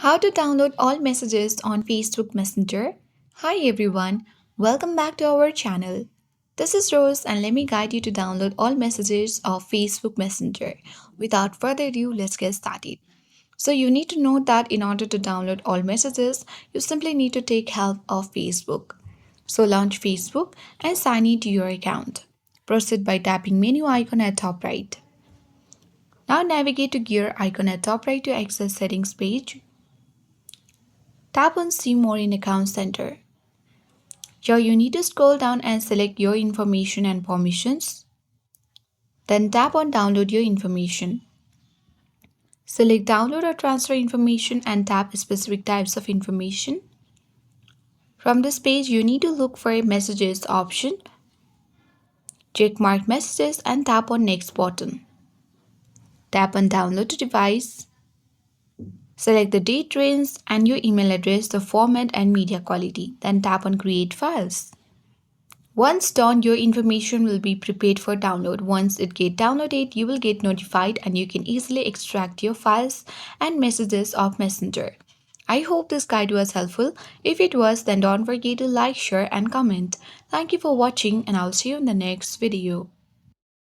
How to download all messages on Facebook Messenger. Hi everyone, welcome back to our channel. This is Rose and let me guide you to download all messages of Facebook Messenger. Without further ado, let's get started. So you need to know that in order to download all messages, you simply need to take help of Facebook. So launch Facebook and sign in to your account. Proceed by tapping menu icon at top right. Now navigate to gear icon at top right to access settings page. Tap on See More in Account Center. Here you need to scroll down and select your information and permissions. Then tap on Download your information. Select Download or Transfer information and tap specific types of information. From this page, you need to look for a Messages option. Check Mark Messages and tap on Next button. Tap on Download to device. Select the date range and your email address, the format and media quality. Then tap on Create Files. Once done, your information will be prepared for download. Once it gets downloaded, you will get notified and you can easily extract your files and messages of Messenger. I hope this guide was helpful. If it was, then don't forget to like, share and comment. Thank you for watching and I'll see you in the next video.